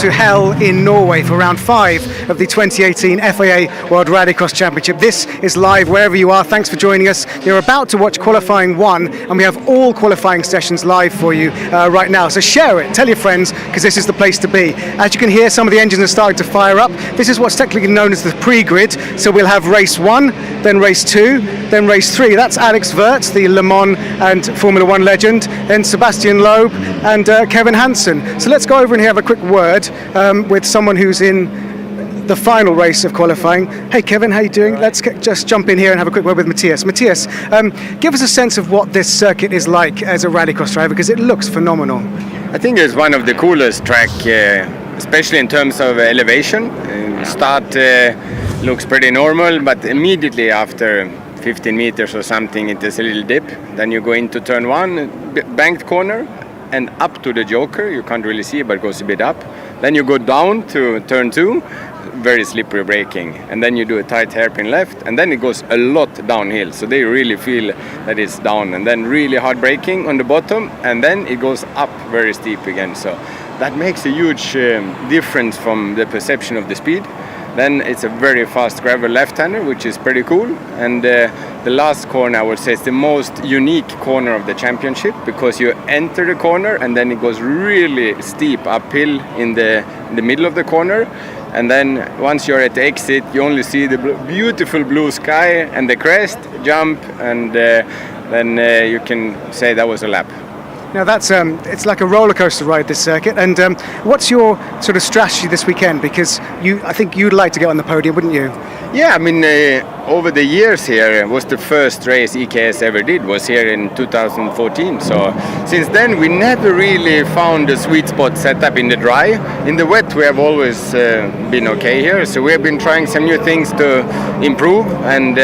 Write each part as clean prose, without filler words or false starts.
to Hell in Norway for round 5 of the 2018 FIA World Rallycross Championship. This is live wherever you are. Thanks for joining us. You're about to watch qualifying 1, and we have all qualifying sessions live for you right now. So share it, tell your friends, because this is the place to be. As you can hear, some of the engines are starting to fire up. This is what's technically known as the pre-grid. So we'll have race 1, then race 2, then race 3. That's Alex Wurz, the Le Mans and Formula 1 legend, then Sebastian Loeb and Kevin Hansen. So let's go over and have a quick word with someone who's in the final race of qualifying. Hey Kevin, how you doing? Let's just jump in here and have a quick word with Matthias. Matthias, give us a sense of what this circuit is like as a rallycross driver, because it looks phenomenal. I think it's one of the coolest track, especially in terms of elevation. Start looks pretty normal, but immediately after 15 meters or something, it is a little dip. Then you go into turn 1, banked corner, and up to the Joker. You can't really see it, but it goes a bit up. Then you go down to turn 2, very slippery braking. And then you do a tight hairpin left, and then it goes a lot downhill. So they really feel that it's down. And then really hard braking on the bottom, and then it goes up very steep again. So that makes a huge difference from the perception of the speed. Then it's a very fast gravel left-hander, which is pretty cool. And the last corner, I would say, is the most unique corner of the championship, because you enter the corner and then it goes really steep uphill in the middle of the corner. And then once you're at the exit, you only see the beautiful blue sky and the crest, jump, and then you can say that was a lap. Now that's it's like a roller coaster ride, this circuit. And what's your sort of strategy this weekend? Because I think you'd like to get on the podium, wouldn't you? Yeah, I mean, over the years here was the first race EKS ever did, was here in 2014. So since then we never really found a sweet spot set up in the dry. In the wet we have always been okay here. So we have been trying some new things to improve, and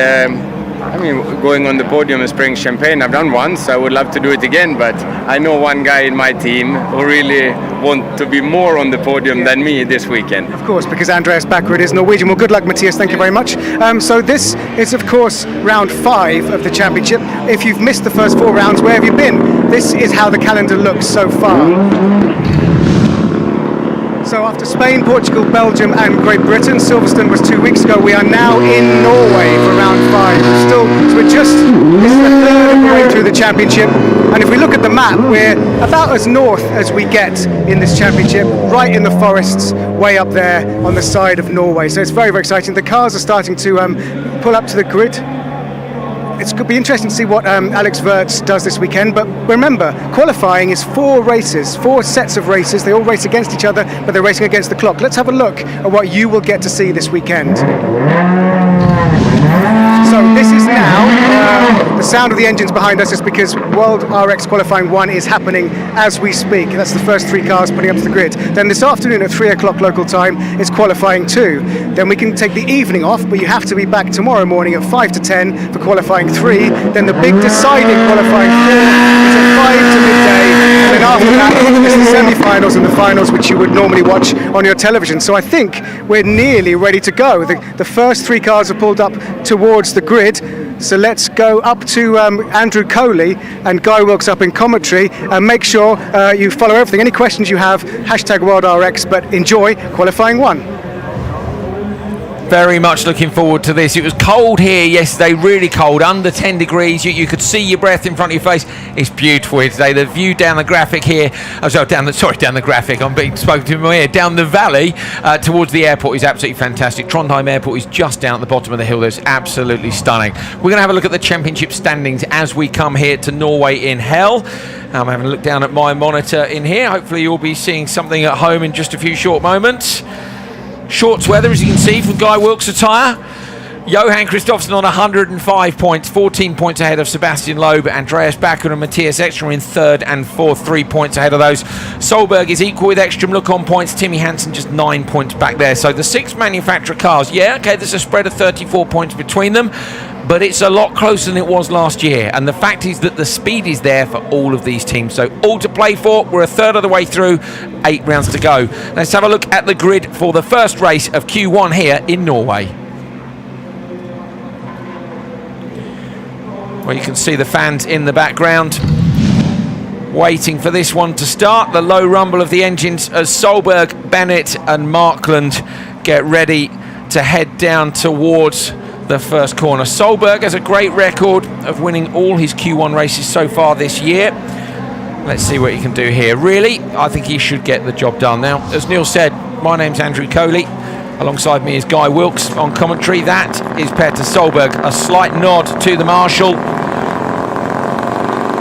I mean, going on the podium and spraying champagne, I've done once. I would love to do it again, but I know one guy in my team who really want to be more on the podium than me this weekend. Of course, because Andreas Backward is Norwegian. Well, good luck, Matthias. Thank you very much. So this is, of course, round 5 of the championship. If you've missed the first 4 rounds, where have you been? This is how the calendar looks so far. So after Spain, Portugal, Belgium and Great Britain, Silverstone was 2 weeks ago, we are now in Norway for round 5. So we're just, this is the third of the way through the championship, and if we look at the map, we're about as north as we get in this championship, right in the forests, way up there on the side of Norway. So it's very, very exciting. The cars are starting to pull up to the grid. It's going to be interesting to see what Alex Wurz does this weekend, but remember, qualifying is 4 races, 4 sets of races. They all race against each other, but they're racing against the clock. Let's have a look at what you will get to see this weekend. So this is now, the sound of the engines behind us is because World RX Qualifying 1 is happening as we speak. That's the first 3 cars putting up to the grid. Then this afternoon at 3 o'clock local time is Qualifying 2. Then we can take the evening off, but you have to be back tomorrow morning at 5 to 10 for Qualifying 3. Then the big deciding Qualifying 4 is at 5 to midday. And then after that, it's the semi-finals and the finals, which you would normally watch on your television. So I think we're nearly ready to go. The first 3 cars are pulled up towards the grid. So let's go up to Andrew Coley and Guy Wilkes up in commentary, and make sure you follow everything. Any questions you have, #WorldRX, but enjoy Qualifying 1. Very much looking forward to this. It was cold here yesterday, really cold, under 10 degrees. You could see your breath in front of your face. It's beautiful here today. The view down the graphic here, down the graphic, I'm being spoken to in my ear, down the valley towards the airport is absolutely fantastic. Trondheim Airport is just down at the bottom of the hill. That's absolutely stunning. We're going to have a look at the championship standings as we come here to Norway in Hell. I'm having a look down at my monitor in here. Hopefully you'll be seeing something at home in just a few short moments. Shorts weather, as you can see, from Guy Wilkes' attire. Johan Kristoffersen on 105 points, 14 points ahead of Sebastian Loeb. Andreas Backward and Matthias Ekström in 3rd and 4th, 3 points ahead of those. Solberg is equal with Ekström. Look on points. Timmy Hansen just 9 points back there. So the 6 manufacturer cars, yeah, okay, there's a spread of 34 points between them, but it's a lot closer than it was last year. And the fact is that the speed is there for all of these teams. So all to play for. We're a third of the way through, 8 rounds to go. Let's have a look at the grid for the first race of Q1 here in Norway. Well, you can see the fans in the background. waiting for this one to start. The low rumble of the engines as Solberg, Bennett and Markland get ready to head down towards the first corner. Solberg has a great record of winning all his Q1 races so far this year. Let's see what he can do here. Really, I think he should get the job done. Now, as Neil said, my name's Andrew Coley. Alongside me is Guy Wilkes on commentary. That is Petter Solberg. A slight nod to the marshal.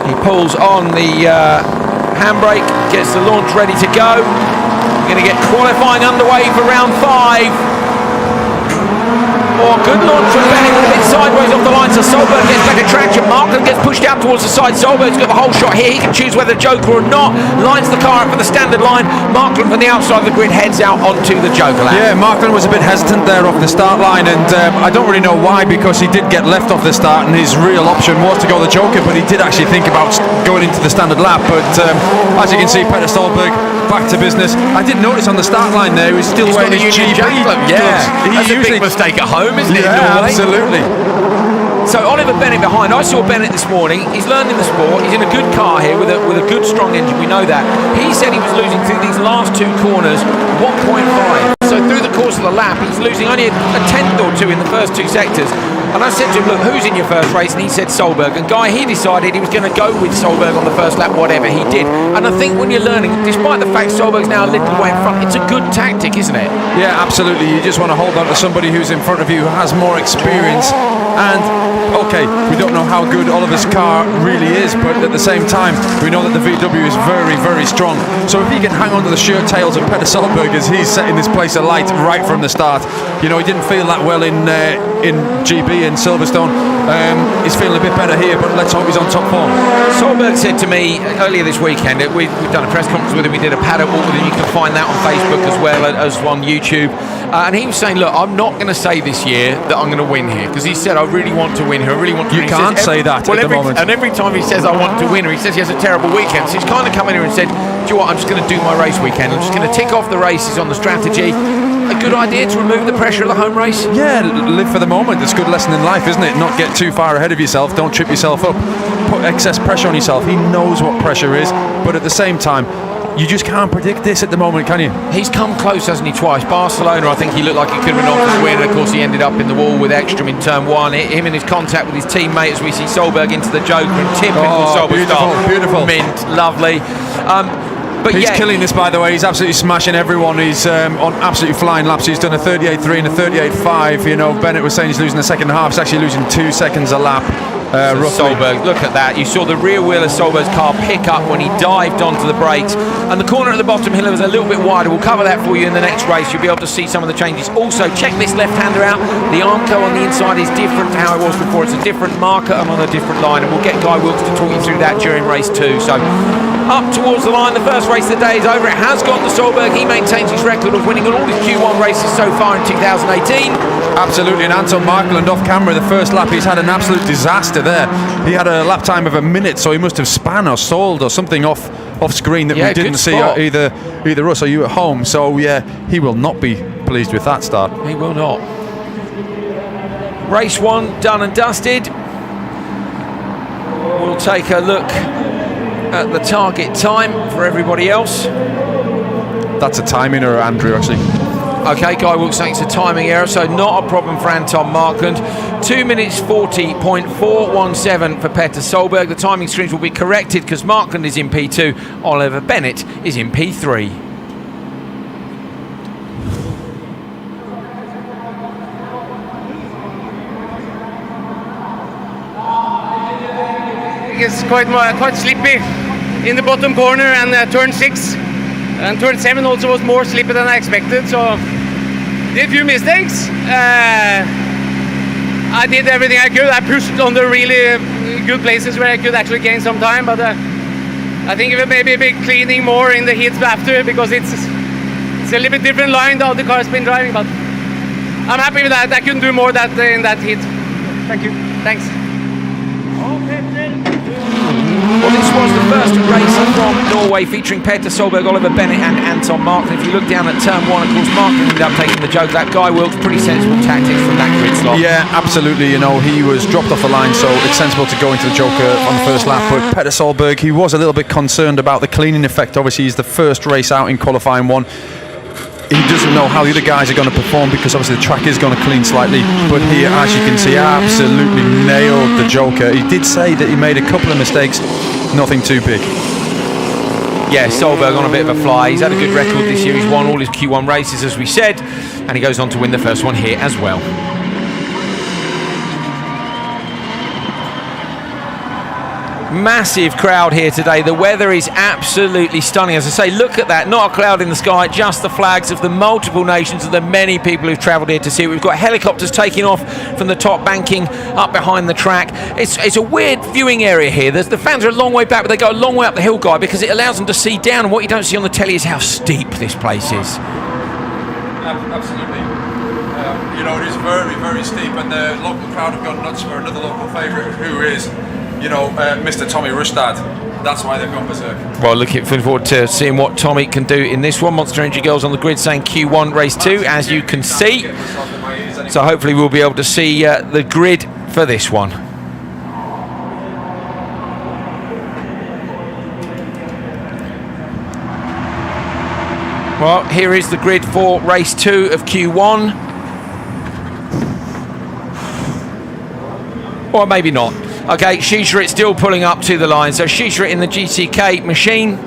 He pulls on the handbrake, gets the launch ready to go. We're going to get qualifying underway for round 5. Oh, good launch from Bennett, a bit sideways off the line, so Solberg gets better traction. Markland gets pushed out towards the side. Solberg's got the whole shot here. He can choose whether Joker or not. Lines the car up for the standard line. Markland from the outside of the grid heads out onto the Joker lap. Yeah, Markland was a bit hesitant there off the start line, and I don't really know why, because he did get left off the start, and his real option was to go the Joker, but he did actually think about going into the standard lap. But as you can see, Petter Solberg back to business. I did notice on the start line there, he was still wearing his GB gloves. Yeah, that's a big mistake at home, isn't it? Yeah, absolutely. So Oliver Bennett behind. I saw Bennett this morning. He's learning the sport. He's in a good car here with a good strong engine. We know that. He said he was losing through these last 2 corners 1.5. So through the course of the lap, he's losing only a tenth or 2 in the first 2 sectors. And I said to him, look, who's in your first race? And he said Solberg. And Guy, he decided he was going to go with Solberg on the first lap, whatever he did. And I think when you're learning, despite the fact Solberg's now a little way in front, it's a good tactic, isn't it? Yeah, absolutely. You just want to hold on to somebody who's in front of you, who has more experience. And okay, we don't know how good Oliver's car really is, but at the same time, we know that the VW is very, very strong. So if he can hang on to the shirt tails of Petter Solberg as he's setting this place alight right from the start, you know, he didn't feel that well in GB in Silverstone. He's feeling a bit better here, but let's hope he's on top form. Solberg said to me earlier this weekend, we've done a press conference with him, we did a paddock walk with him, you can find that on Facebook as well as on YouTube, and he was saying, look, I'm not going to say this year that I'm going to win here, because he said, I really want to win here, I really want to win. You can't say that at the moment. And every time he says I want to win, or he says he has a terrible weekend, so he's kind of come in here and said, do you know what, I'm just going to do my race weekend, I'm just going to tick off the races on the strategy. A good idea to remove the pressure of the home race? Yeah, live for the moment. It's a good lesson in life, isn't it? Not get too far ahead of yourself, don't trip yourself up, put excess pressure on yourself. He knows what pressure is, but at the same time, you just can't predict this at the moment, can you? He's come close, hasn't he, twice? Barcelona, I think he looked like he could have been on for the win, and of course he ended up in the wall with Ekstrom in turn 1. Him in his contact with his teammate as we see Solberg into the Joker, and typical Solberg style. Beautiful. Mint, lovely. But he's killing this, by the way. He's absolutely smashing everyone. He's on absolutely flying laps. He's done a 38.3 and a 38.5. You know, Bennett was saying he's losing the second half. He's actually losing 2 seconds a lap. Solberg, look at that. You saw the rear wheel of Solberg's car pick up when he dived onto the brakes, and the corner at the bottom hill was a little bit wider. We'll cover that for you in the next race. You'll be able to see some of the changes. Also, check this left-hander out. The Armco on the inside is different to how it was before. It's a different marker and on a different line, and we'll get Guy Wilkes to talk you through that during race 2. So up towards the line, the first race of the day is over. It has gone to Solberg. He maintains his record of winning all his Q1 races so far in 2018. Absolutely, and Anton Markland off camera, the first lap, he's had an absolute disaster there. He had a lap time of a minute, so he must have span or stalled or something off screen that we didn't see, either us or you at home. So yeah, he will not be pleased with that start. He will not. Race 1 done and dusted. We'll take a look at the target time for everybody else. That's a timing error, Andrew, actually. Okay, Guy Wilkes saying it's a timing error, so not a problem for Anton Markland. 2 minutes 40.417 for Petter Solberg. The timing screens will be corrected because Markland is in P2, Oliver Bennett is in P3. It's quite slippy in the bottom corner and turn 6. And turn 7 also was more slippy than I expected, so did a few mistakes. I did everything I could. I pushed on the really good places where I could actually gain some time, but I think it will maybe be cleaning more in the heats after, because it's a little bit different line the other car's been driving, but I'm happy with that. I couldn't do more in that heat. Thank you. Thanks. Well, this was the first race from Norway featuring Petter Solberg, Oliver Bennett and Anton Martin. If you look down at turn 1, of course, Martin ended up taking the joke. That Guy Wilkes, pretty sensible tactics from that grid slot. Yeah, absolutely. You know, he was dropped off the line, so it's sensible to go into the joker on the first lap. But Petter Solberg, he was a little bit concerned about the cleaning effect. Obviously, he's the first race out in qualifying 1. He doesn't know how the other guys are going to perform because obviously the track is going to clean slightly. But here, as you can see, absolutely nailed the joker. He did say that he made a couple of mistakes, nothing too big. Yeah, Solberg on a bit of a fly. He's had a good record this year. He's won all his Q1 races, as we said, and he goes on to win the first one here as well. Massive crowd here today. The weather is absolutely stunning. As I say, look at that. Not a cloud in the sky, just the flags of the multiple nations and the many people who've travelled here to see it. We've got helicopters taking off from the top banking up behind the track. It's a weird viewing area here. The fans are a long way back, but they go a long way up the hill, Guy, because it allows them to see down. And what you don't see on the telly is how steep this place is. Absolutely. You know, it is very, very steep, and the local crowd have gone nuts for another local favourite, who is, you know, Mr. Tommy Rustad. That's why they've gone berserk. Well, looking forward to seeing what Tommy can do in this one. Monster Energy Girls on the grid saying Q1 race 2, as you can see. So hopefully we'll be able to see the grid for this one. Well, here is the grid for race 2 of Q1. Or maybe not. Okay, Schiesrit still pulling up to the line. So Schiesrit in the GCK machine,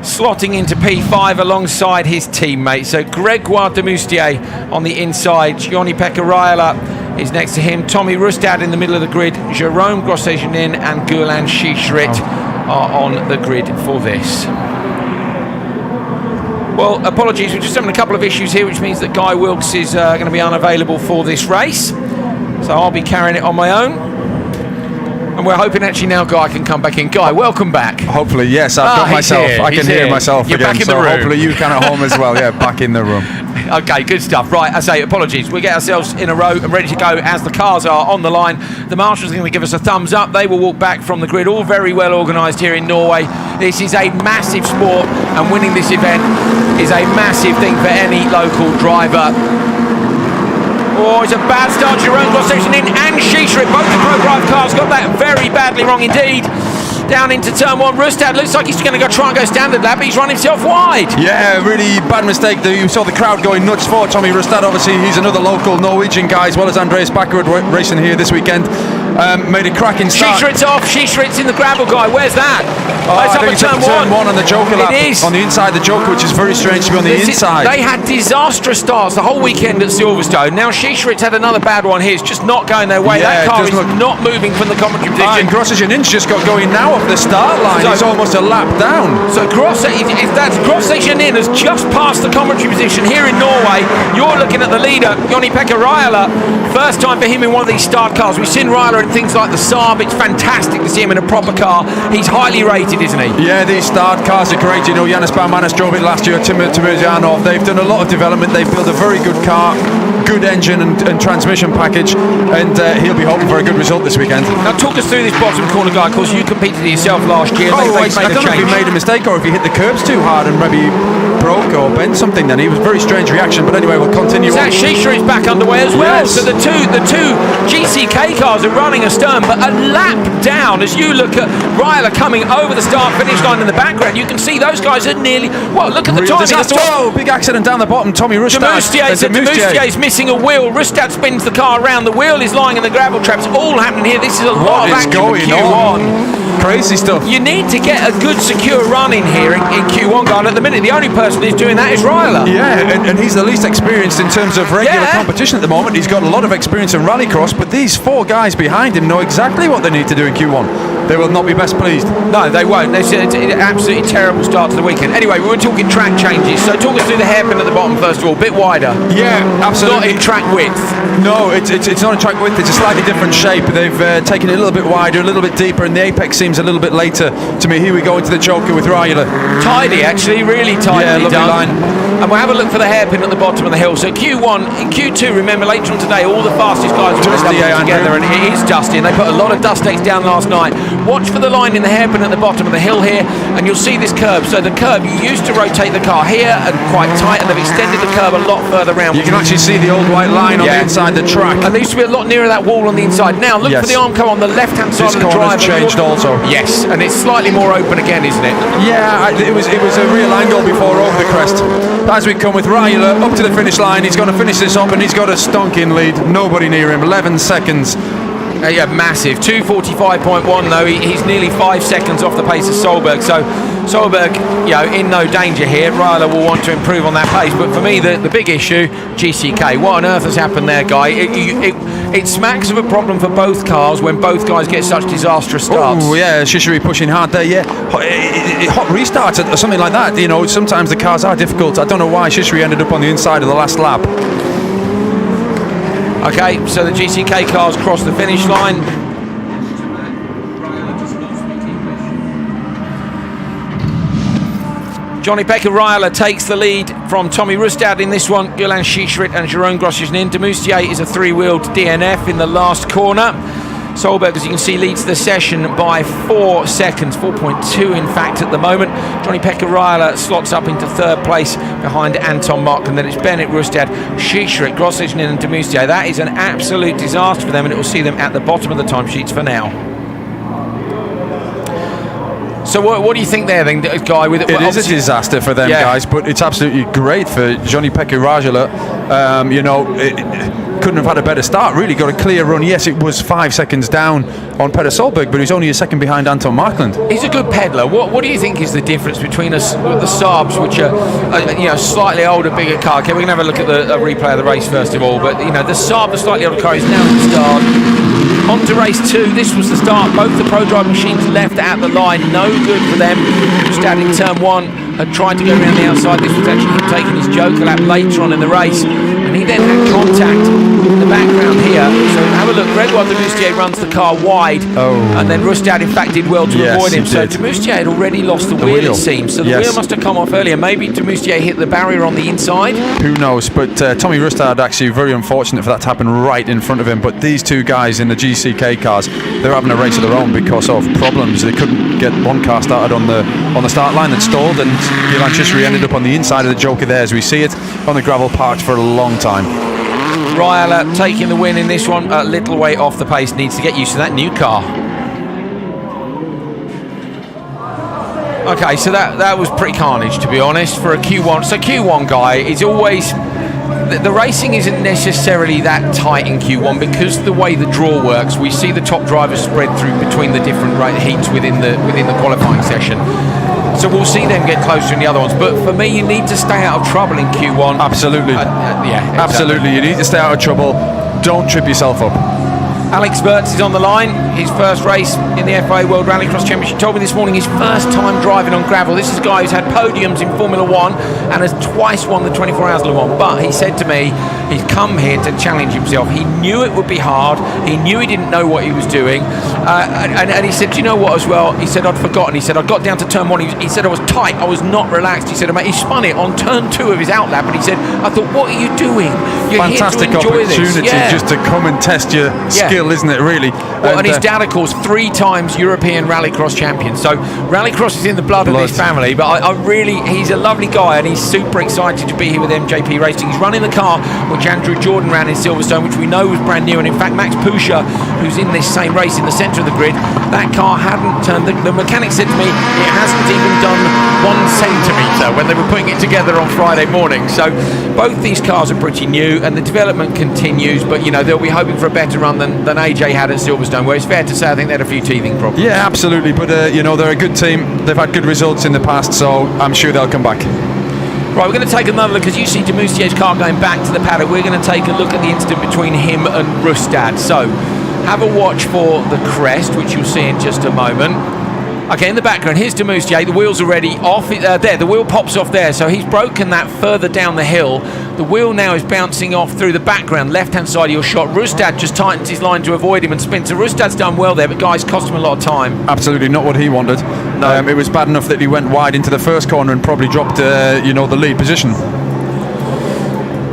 slotting into P5 alongside his teammate. So Gregoire de Moustier on the inside. Joni-Pekka Raila is next to him. Tommy Rustad in the middle of the grid. Jérôme Grosjean and Guerlain Schiesrit are on the grid for this. Well, apologies, we're just having a couple of issues here, which means that Guy Wilkes is going to be unavailable for this race. So I'll be carrying it on my own. And we're hoping actually now Guy can come back in. Guy, welcome back. Hopefully, yes. I've got myself. Here, I can hear myself You're again. back in So the room. hopefully you can at home as well. Yeah, back in the room. Okay, good stuff. Right, I say apologies. We get ourselves in a row and ready to go as the cars are on the line. The marshals are going to give us a thumbs up. They will walk back from the grid. All very well organised here in Norway. This is a massive sport, and winning this event is a massive thing for any local driver. Oh, it's a bad start. Jérôme Grosjean and Schiesrit, both the pro-drive cars, got that very badly wrong indeed. Down into turn 1, Rustad looks like he's going to try and go standard lap, but he's run himself wide. Yeah, really bad mistake. You saw the crowd going nuts for Tommy Rustad. Obviously, he's another local Norwegian guy, as well as Andreas Bakkerud racing here this weekend. Made a cracking start. Schiesrit's off. Schiesrit's in the gravel, Guy. Where's that? It's up at turn 1 on the Joker lap. It is. On the inside the Joker, which is very strange to be on the inside. They had disastrous starts the whole weekend at Silverstone. Now Schiesrit's had another bad one here. It's just not going their way. Yeah, that car is not moving from the commentary position. And Grosjean just got going now off the start line. He's almost a lap down. So Grosjean has just passed the commentary position here in Norway. You're looking at the leader, Joni-Pekka Raila. First time for him in one of these start cars. We've seen Raila in things like the Saab. It's fantastic to see him in a proper car. He's highly rated, isn't he? Yeah, these start cars are great. You know, Janis Baumanis drove it last year, Timur Janov. They've done a lot of development. They've built a very good car, good engine and transmission package, and he'll be hoping for a good result this weekend. Now talk us through this bottom corner, Guy, because you competed yourself last year. I don't know if he made a mistake or if he hit the curbs too hard and maybe broke or bent something. Then he was a very strange reaction, but anyway, we'll continue. Zach Schiesrit is back underway as well. Yes. So the two GCK cars are running astern, but a lap down. As you look at Raila coming over the start finish line in the background, you can see those guys are nearly. Well, look at the timing. Oh, big accident down the bottom. Tommy Rustad. De Moustier is missing a wheel. Rustad spins the car around. The wheel is lying in the gravel traps. All happening here. This is a lot of action in Q1. Crazy stuff. You need to get a good secure run in here in Q1, Guy. At the minute, the only person who's doing that is Raila. Yeah, and he's the least experienced in terms of regular competition at the moment. He's got a lot of experience in rallycross, but these 4 guys behind him know exactly what they need to do in Q1. They will not be best pleased. No, they won't. It's an absolutely terrible start to the weekend. Anyway, we were talking track changes, so talk us through the hairpin at the bottom first of all. Bit wider. Yeah, absolutely. Not in track width. No, it's not in track width. It's a slightly different shape. They've taken it a little bit wider, a little bit deeper, and the apex seems a little bit later to me. Here we go into the Joker with Raila. Tidy, actually, really tidy. Yeah, lovely line. And we'll have a look for the hairpin at the bottom of the hill. So Q1, Q2, remember later on today, all the fastest guys will end up together, and it is dusty, and they put a lot of dust decks down last night. Watch for the line in the hairpin at the bottom of the hill here, and you'll see this curve. So the curve, you used to rotate the car here and quite tight, and they've extended the curve a lot further round. You can actually see the old white line on the inside the track. And they used to be a lot nearer that wall on the inside. Now look for the armco on the left-hand side of the drive. This corner's changed also. Yes, and it's slightly more open again, isn't it? Yeah, it was a real angle before over the crest. As we come with Ryler up to the finish line, he's going to finish this up, and he's got a stonking lead. Nobody near him. 11 seconds. Yeah, massive. 2:45.1 though. He's nearly 5 seconds off the pace of Solberg. So Solberg, in no danger here. Ryler will want to improve on that pace. But for me, the big issue, GCK. What on earth has happened there, Guy? It smacks of a problem for both cars when both guys get such disastrous starts. Oh yeah, Shishiri pushing hard there. Yeah, hot restarts or something like that. Sometimes the cars are difficult. I don't know why Shishiri ended up on the inside of the last lap. Okay, so the GCK cars cross the finish line. Johnny-Pekka Ryler takes the lead from Tommy Rustad in this one. Gulan Schischrit and Jerome Grosjean. Demoustier is a three-wheeled DNF in the last corner. Solberg, as you can see, leads the session by 4 seconds, 4.2 in fact at the moment. Johnny-Pekka Ryler slots up into third place behind Anton Mark, and then it's Bennett, Rustad, Schischrit, Grosjean and Demoustier. That is an absolute disaster for them, and it will see them at the bottom of the timesheets for now. So what do you think there then, Guy? It is a disaster for them, guys, but it's absolutely great for Johnny-Pekka Ryler. Couldn't have had a better start, really. Got a clear run. Yes, it was 5 seconds down on Petter Solberg, but he's only a second behind Anton Markland. He's a good peddler. What do you think is the difference between the Saabs, which are slightly older, bigger car? Okay, we're going to have a look at the replay of the race first of all, but the Saab, the slightly older car, is now at the start. On to race 2, this was the start. Both the ProDrive machines left at the line, no good for them. Just out in turn 1, had tried to go around the outside. This was actually him taking his Joker lap later on in the race. And he then had contact in the background here. So have a look, Gregoire Demoustier runs the car wide. And then Rustad, in fact, did well to avoid him. So Demoustier had already lost the wheel, it seems. So the wheel must have come off earlier. Maybe Demoustier hit the barrier on the inside. Who knows? But Tommy Rustad, actually very unfortunate for that to happen right in front of him. But these two guys in the GCK cars, they're having a race of their own because of problems. They couldn't get one car started on the start line that stalled, and Gulan Schischrit ended up on the inside of the Joker there, as we see it, on the gravel, parked for a long time. Ryler taking the win in this one, a little way off the pace, needs to get used to that new car. Okay, so that was pretty carnage, to be honest, for a Q1. So Q1, Guy, is always... The racing isn't necessarily that tight in Q1 because the way the draw works, we see the top drivers spread through between the different heats within the qualifying session. So we'll see them get closer in the other ones. But for me, you need to stay out of trouble in Q1. Absolutely. Exactly. Absolutely. You need to stay out of trouble. Don't trip yourself up. Alex Wirtz is on the line. His first race in the FIA World Rallycross Championship. Told me this morning his first time driving on gravel. This is a guy who's had podiums in Formula 1 and has twice won the 24 Hours Le Mans. But he said to me, he's come here to challenge himself. He knew it would be hard. He knew he didn't know what he was doing. And he said, do you know what as well? He said, I'd forgotten. He said, I got down to turn 1. He said, I was tight. I was not relaxed. He said, mate, he spun it on turn 2 of his outlap. And he said, I thought, what are you doing? You're fantastic here to enjoy opportunity just to come and test your skill, isn't it, really? Well, and his dad, of course, 3 times European Rallycross champion. So Rallycross is in the blood of this family. But he's a lovely guy, and he's super excited to be here with MJP Racing. He's running the car which Andrew Jordan ran in Silverstone, which we know was brand new. And in fact, Max Pusher, who's in this same race in the centre of the grid, that car hadn't turned. The mechanic said to me, it hasn't even done 1 centimetre when they were putting it together on Friday morning. So both these cars are pretty new, and the development continues. But they'll be hoping for a better run than AJ had at Silverstone, where it's fair to say I think they had a few teething problems. Yeah, absolutely. But they're a good team. They've had good results in the past, so I'm sure they'll come back. Right, we're going to take another look, as you see Demoustier's car going back to the paddock. We're going to take a look at the incident between him and Rustad. So have a watch for the crest, which you'll see in just a moment. Okay, in the background, here's Demoustier. The wheel's already off. There, the wheel pops off there. So he's broken that further down the hill. The wheel now is bouncing off through the background, left-hand side of your shot. Rustad just tightens his line to avoid him and spins. So Rustad's done well there, but guys, cost him a lot of time. Absolutely not what he wanted. No. It was bad enough that he went wide into the first corner and probably dropped, the lead position.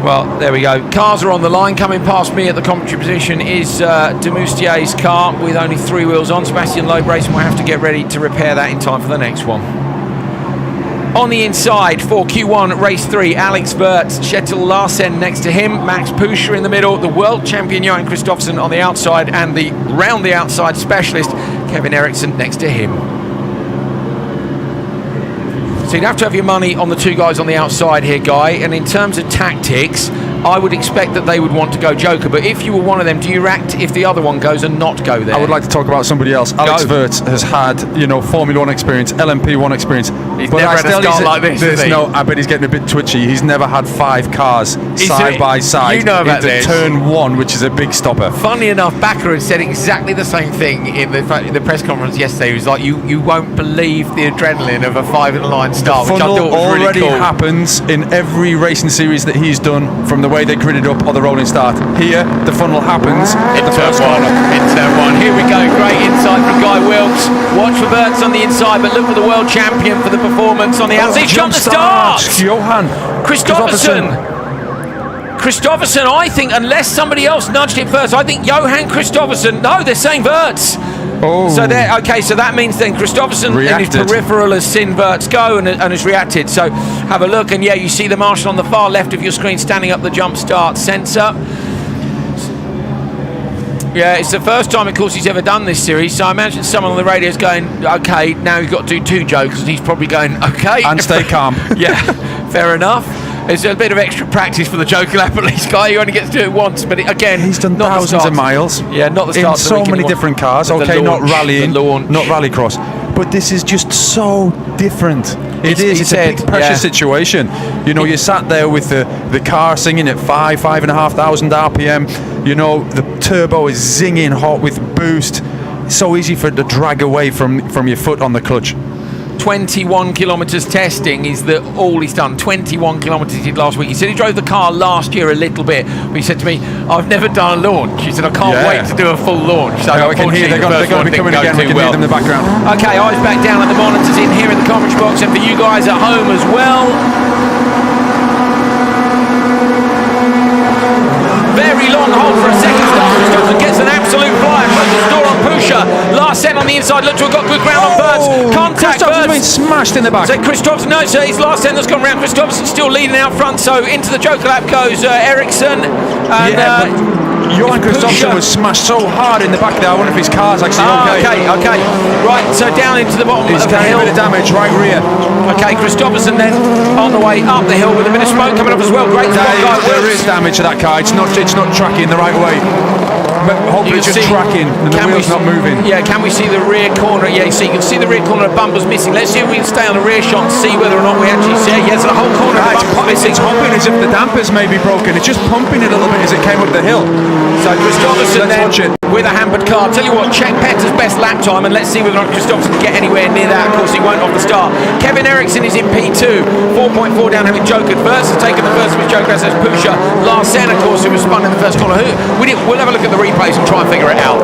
Well, there we go. Cars are on the line. Coming past me at the commentary position is Demoustier's car with only 3 wheels on. Sebastian Loeb Racing will have to get ready to repair that in time for the next one. On the inside for Q1 Race 3, Alex Wirtz, Kjetil Larsen next to him, Max Pusher in the middle, the world champion Johan Kristoffersen on the outside, and the round the outside specialist Kevin Eriksson next to him. So you'd have to have your money on the 2 guys on the outside here, Guy. And in terms of tactics, I would expect that they would want to go Joker. But if you were one of them, do you react if the other one goes and not go there? I would like to talk about somebody else. Alex Wirtz has had, Formula 1 experience, LMP1 experience. He's never had a start like this, has he? No, I bet he's getting a bit twitchy. He's never had 5 cars side by side you know about into this. turn 1, which is a big stopper. Funnily enough, Bakker had said exactly the same thing in the press conference yesterday. He was like, you won't believe the adrenaline of a 5-in-line start, which I thought was really already cool. happens in every racing series that he's done, from the way they gridded up or the rolling start. Here, the funnel happens In the turn first one. corner. In turn 1. Here we go. Great insight from Guy Wilkes. Watch for Wirtz on the inside, but look for the world champion for the performance on the outside. He's jumped the start! Johan Kristoffersen, I think, unless somebody else nudged it first, I think Johan Kristoffersen. No, they're saying Wirtz. Oh. So that means then Kristoffersen in his peripheral has seen Wirtz go and has reacted. So have a look, and yeah, you see the marshal on the far left of your screen standing up the jump start sensor. Yeah, it's the first time, of course, he's ever done this series. So I imagine someone on the radio is going, okay, now you've got to do 2 jokers, and he's probably going, okay. And stay calm. Yeah, fair enough. There's a bit of extra practice for the Joker lap at least, Guy. He only gets to do it once, but again, he's done not thousands of miles. Yeah, not the start in so many different cars. Okay, not rallying, not rallycross, but this is just so different. It's a big pressure situation. You sat there with the car singing at 5,500 RPM. The turbo is zinging hot with boost. It's so easy for it to drag away from your foot on the clutch. 21 kilometres testing is all he's done. 21 kilometres he did last week. He said he drove the car last year a little bit, but he said to me, I've never done a launch. He said, I can't wait to do a full launch. So we can hear they're going to be coming again. We can hear them in the background. Okay, eyes back down at the monitors in here in the commentary box, and for you guys at home as well. Very long hold for a second start. Kristoffersen gets an absolute flyer. Closes the door on Pusher. Larsen on the inside. Looked to have got good ground on Wirtz. Contact. Kristoffersen's been smashed in the back. So Kristoffersen, no, so it's Larsen that's gone round. Kristoffersen still leading out front. So into the Joker lap goes Eriksson. And Johan Kristoffersen was smashed so hard in the back there. I wonder if his car's actually okay. Okay. Right, so down into the bottom of the hill. A bit of damage, right rear. Okay, Kristoffersen then on the way up the hill with a bit of smoke coming up as well. Great spot, Guy Wilkes. There is damage to that car. It's not tracking the right way. But hopefully it's just tracking and the wheel's not moving. Yeah, can we see the rear corner? Yeah, so you can see the rear corner of bumpers missing. Let's see if we can stay on the rear shot and see whether or not we actually see it. Yes, the whole corner of the bumpers missing. It's pumping as if the dampers may be broken. It's just pumping it a little bit as it came up the hill. So Kristoffersen then with a hampered car. Tell you what, check Petter's best lap time and let's see whether or not Kristoffersen can get anywhere near that. Of course, he won't off the start. Kevin Eriksson is in P2, 4.4 down, having jokered. Wirtz has taken the first of his joker as Pusher. Larsen, of course, who was spun in the first corner. We'll have a look at the replays and try and figure it out.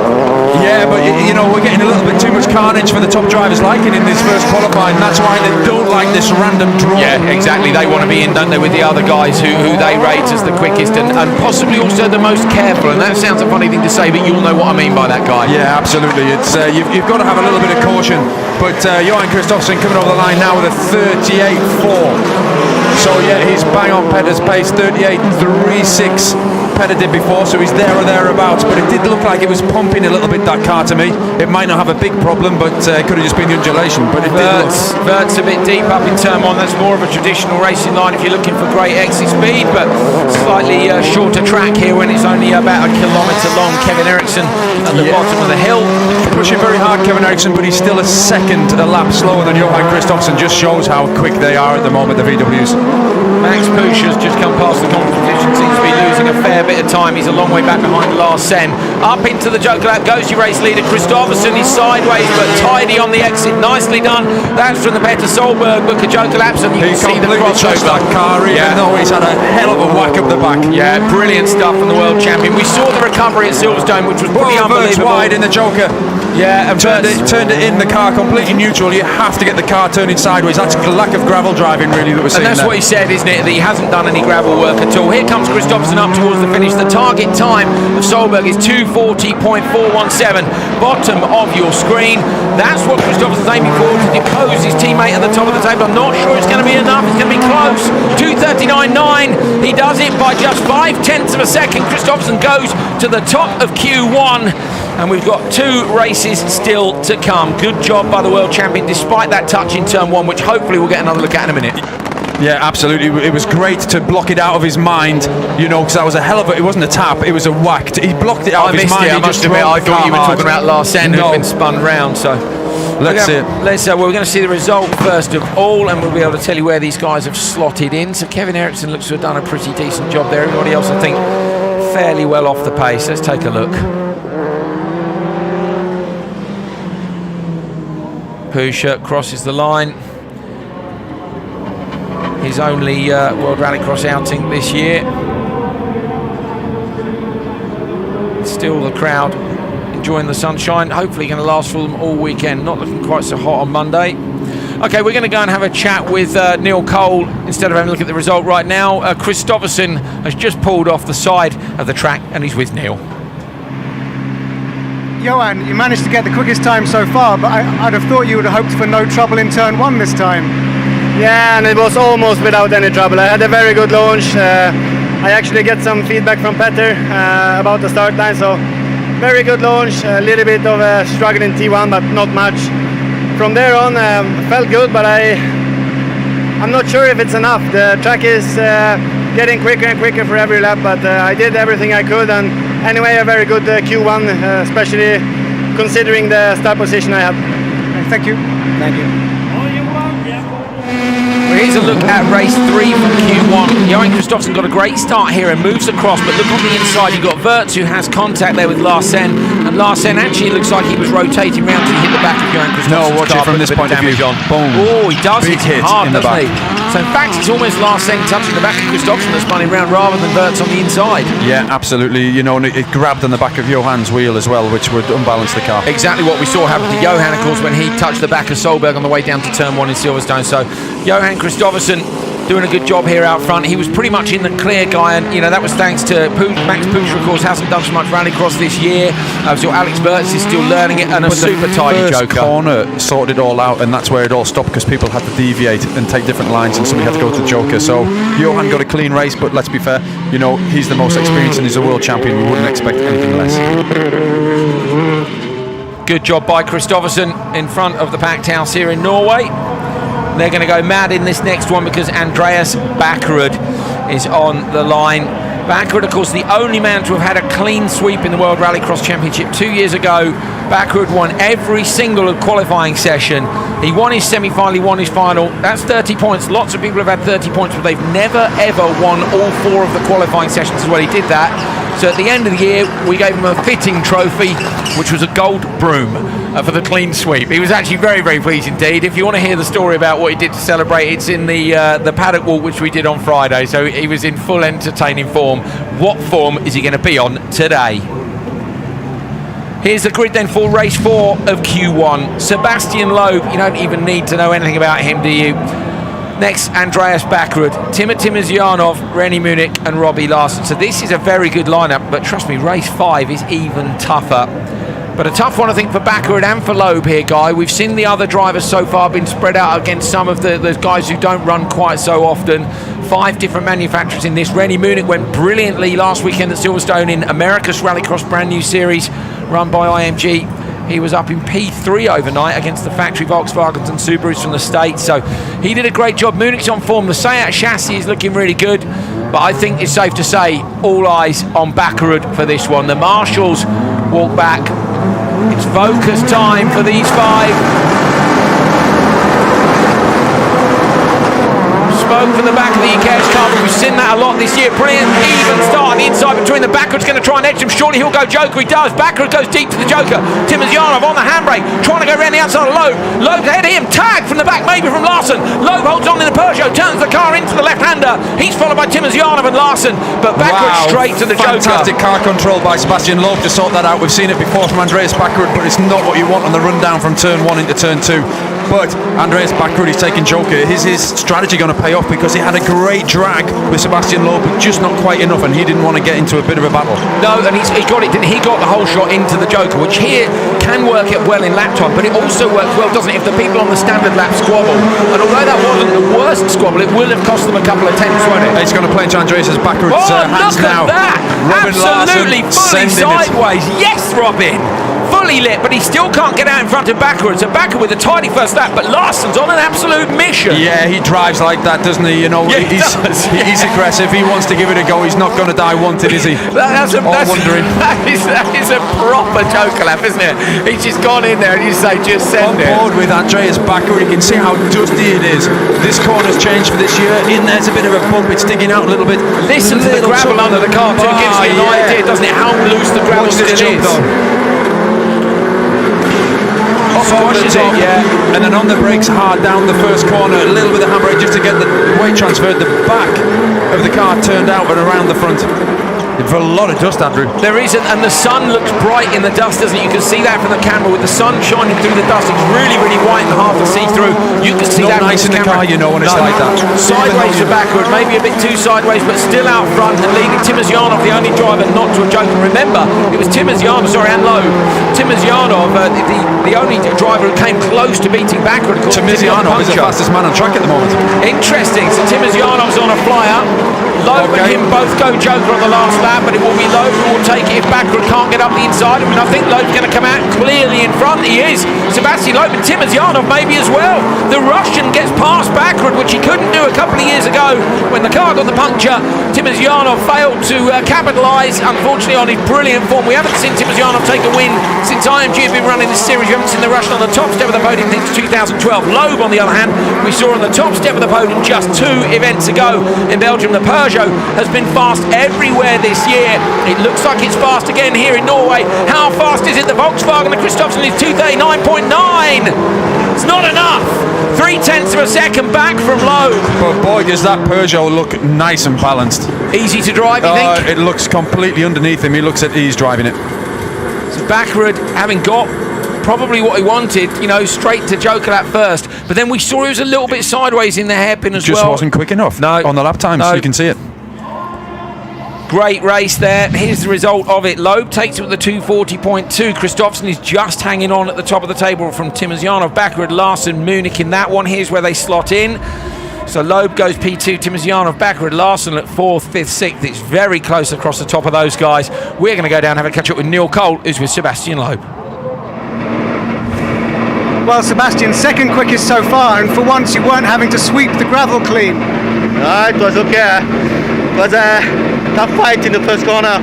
Yeah, but we're getting a little bit too much carnage for the top drivers liking in this first qualifying. That's why they don't like this random draw. Yeah, exactly. They want to be in, don't they, with the other guys who they rate as the quickest and possibly also the most careful. And that sounds a funny thing to say, but you'll know what I mean by that, Guy. Yeah, absolutely. It's you've got to have a little bit of caution. But Johan Kristoffersen coming over the line now with a 38.4. So yeah, he's bang on Petter's pace, 38.36. Petter did before, so he's there or thereabouts, but it did look like it was pumping a little bit, that car, to me. It might not have a big problem, but it could have just been the undulation, but it did look. Wirtz a bit deep up in turn 1. That's more of a traditional racing line if you're looking for great exit speed, but slightly shorter track here when it's only about a kilometre long. Kevin Eriksson at the bottom of the hill. Pushing very hard, Kevin Eriksson, but he's still a second a lap slower than Johan Kristoffersen. Just shows how quick they are at the moment, the VWs. Max Pusher's just come past the competition, seems to be losing a fair bit of time. He's a long way back behind Larsen. Up into the joker lap goes your race leader Kristoffersen. He's sideways but tidy on the exit. Nicely done. That's from the Petter Solberg book of joker laps, and you can see the crossover. That car, even though he's had a hell of a whack up the back. Yeah, brilliant stuff from the world champion. We saw the recovery at Silverstone, which was pretty unbelievable. Wide in the joker. Yeah, and turned it in the car completely neutral. You have to get the car turning sideways. That's a lack of gravel driving, really, that we're seeing. And that's there. what he said, isn't it? admit that he hasn't done any gravel work at all. Here comes Kristoffersson up towards the finish. The target time of Solberg is 2:40.417. Bottom of your screen. That's what Kristoffersson's aiming for, to depose his teammate at the top of the table. I'm not sure it's going to be enough. It's going to be close. 2:39.9. He does it by just 0.5 of a second. Kristoffersson goes to the top of Q1. And we've got 2 races still to come. Good job by the world champion, despite that touch in turn 1, which hopefully we'll get another look at in a minute. Yeah, absolutely. It was great to block it out of his mind, you know, because that was a hell of a... It wasn't a tap, it was a whack. He blocked it out of his mind. I must admit, I thought you were talking about Larsen, who's been spun round, so... Let's see it. We're going to see the result first of all, and we'll be able to tell you where these guys have slotted in. So Kevin Eriksson looks to have done a pretty decent job there. Everybody else, I think, fairly well off the pace. Let's take a look. Pusher crosses the line. His only World Rallycross outing this year. Still the crowd enjoying the sunshine. Hopefully going to last for them all weekend. Not looking quite so hot on Monday. Okay, we're going to go and have a chat with Neil Cole instead of having a look at the result right now. Kristoffersson has just pulled off the side of the track and he's with Neil. Johan, you managed to get the quickest time so far, but I'd have thought you would have hoped for no trouble in turn 1 this time. Yeah, and it was almost without any trouble. I had a very good launch. I actually get some feedback from Petter about the start line, so very good launch. A little bit of a struggle in T1, but not much. From there on, felt good, but I'm not sure if it's enough. The track is getting quicker and quicker for every lap, but I did everything I could, and anyway, a very good Q1, especially considering the start position I had. Thank you. Thank you. Well, here's a look at race 3 from Q1. Johan Kristoffersson got a great start here and moves across, but look on the inside, you've got Wirtz who has contact there with Larsen, and Larsen actually looks like he was rotating round to hit the back of Johan Kristoffersson's No, watch it from this point of view. Boom. Oh, he does Big hit hit hard, in the doesn't back. he? So in fact, it's almost Larsen touching the back of Kristoffersson that's spun him round rather than Wirtz on the inside. Yeah, absolutely. You know, and it grabbed on the back of Johan's wheel as well, which would unbalance the car. Exactly what we saw happen to Johan, of course, when he touched the back of Solberg on the way down to turn 1 in Silverstone. So Johan Kristoffersson doing a good job here out front. He was pretty much in the clear, guy, and you know that was thanks to Max Pusher, of course, hasn't done so much rallycross this year. So Alex Wirtz is still learning it, and a super tidy Joker. Joker. Corner sorted it all out, and that's where it all stopped because people had to deviate and take different lines, and somebody had to go to the Joker. So Johan got a clean race, but let's be fair, you know, he's the most experienced and he's a world champion. We wouldn't expect anything less. Good job by Kristoffersson in front of the packed house here in Norway. They're going to go mad in this next one because Andreas Bakkerud is on the line. Bakkerud, of course, the only man to have had a clean sweep in the World Rallycross Championship 2 years ago. Bakkerud won every single qualifying session. He won his semi-final, he won his final. That's 30 points. Lots of people have had 30 points, but they've never, ever won all 4 of the qualifying sessions as well. He did that. So at the end of the year, we gave him a fitting trophy, which was a gold broom for the clean sweep. He was actually very, very pleased indeed. If you want to hear the story about what he did to celebrate, it's in the paddock walk, which we did on Friday. So he was in full entertaining form. What form is he going to be on today? Here's the grid then for race 4 of Q1. Sebastian Loeb, you don't even need to know anything about him, do you? Next, Andreas Bakkerud, Timur Timizyanov, Rennie Munich and Robbie Larsen. So this is a very good lineup, but trust me, race 5 is even tougher. But a tough one, I think, for Bakkerud and for Loeb here, Guy. We've seen the other drivers so far been spread out against some of the guys who don't run quite so often. 5 different manufacturers in this. Rennie Munich went brilliantly last weekend at Silverstone in America's Rallycross brand new series run by IMG. He was up in P3 overnight against the factory Volkswagens and Subarus from the States, so he did a great job. Munich's on form. The Seat chassis is looking really good, but I think it's safe to say all eyes on Bakkerud for this one. The marshals walk back. It's focus time for these 5. Spoke from the back of the EKS car, but we've seen that a lot this year. Brilliant even start on the inside between the Bakkerud's going to try and edge him. Surely he'll go Joker. He does. Bakkerud goes deep to the Joker. Timizyanov on the handbrake, trying to go around the outside of Loeb. Loeb's ahead of him. Tag from the back, maybe from Larsen. Loeb holds on in the Peugeot, turns the car into the left-hander. He's followed by Timizyanov and Larsen, but Bakkerud straight to the Fantastic Joker. car control by Sebastian Loeb to sort that out. We've seen it before from Andreas Bakkerud, but it's not what you want on the run down from turn 1 into turn 2. But Andreas Backrud is taking Joker. Is his strategy going to pay off? Because he had a great drag with Sebastian Loeb, but just not quite enough, and he didn't want to get into a bit of a battle. No, and he got it, didn't he? He got the whole shot into the Joker, which here can work it well in lap time, but it also works well, doesn't it, if the people on the standard lap squabble. And although that wasn't the worst squabble, it will have cost them a couple of tenths, won't it? It's going to play into Andreas Backrud's hands now. Look at that! Robin Absolutely Larson fully sideways. Yes, Robin! Fully lit, but he still can't get out in front of Backrud. So Backrud with a tidy first lap, but Larson's on an absolute mission. Yeah, he drives like that, doesn't he? You know, Yeah, he's aggressive. He wants to give it a go. He's not going to die wanted, is he? That's wondering. That is a proper Joker lap, isn't it? He's just gone in there and you say, just send it. On board with Andreas Backrud, you can see how dusty it is. This corner's changed for this year. In there's a bit of a bump. It's sticking out a little bit. Listen to the gravel under the car too. Gives me an idea, doesn't it? How loose the gravel still is. Squashes it, yeah, and then on the brakes hard down the first corner, a little bit of handbrake just to get the weight transferred. The back of the car turned out and around the front. For a lot of dust, Andrew. There isn't, and the sun looks bright in the dust, doesn't it? You can see that from the camera with the sun shining through the dust. It's really, really white and hard to see through. You can see Not that nice from in the car, you know, when it's like that. Sideways to backward, maybe a bit too sideways, but still out front and leading Timozyanov, the only driver not to a Joker. Remember, it was Timozyanov, and Loeb. Timozyanov, the only driver who came close to beating backward. Timozyanov is the fastest man on track at the moment. Interesting. So Timozyanov's on a fly-up. Loeb and him both go Joker on the last lap, but it will be Loeb who will take it if Backrud can't get up the inside. I mean, I think Loeb's going to come out clearly in front. He is. Sebastian Loeb and Timozyanov maybe as well. The Russian gets past Backrud, which he couldn't do a couple of years ago when the car got the puncture. Timozyanov failed to capitalise, unfortunately, on his brilliant form. We haven't seen Timozyanov take a win since IMG have been running this series. We haven't seen the Russian on the top step of the podium since 2012. Loeb, on the other hand, we saw on the top step of the podium just 2 events ago in Belgium. The Peugeot has been fast everywhere this year. It looks like it's fast again here in Norway. How fast is it? The Volkswagen, the Christopherson is 239.9. It's not enough. 0.3 of a second back from Loeb. But boy, does that Peugeot look nice and balanced. Easy to drive, you think? It looks completely underneath him. He looks at ease driving it. So Backrud, having got probably what he wanted, you know, straight to Joker lap first. But then we saw he was a little bit sideways in the hairpin as well. Just wasn't quick enough on the lap times. You can see it. Great race there. Here's the result of it. Loeb takes it with the 240.2. Christopherson is just hanging on at the top of the table from Timozyanov. Backrud, Larson, Munich in that one. Here's where they slot in. So Loeb goes P2, Timozyanov, Backrud, Larson at 4th, 5th, 6th. It's very close across the top of those guys. We're going to go down and have a catch up with Neil Cole, who's with Sebastian Loeb. Well, Sebastian, second quickest so far, and for once you weren't having to sweep the gravel clean. It was okay. It was a tough fight in the first corner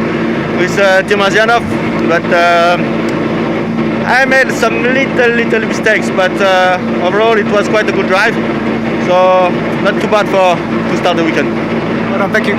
with Timozyanov, but I made some little mistakes, but overall it was quite a good drive, so not too bad to start the weekend. Well done, thank you.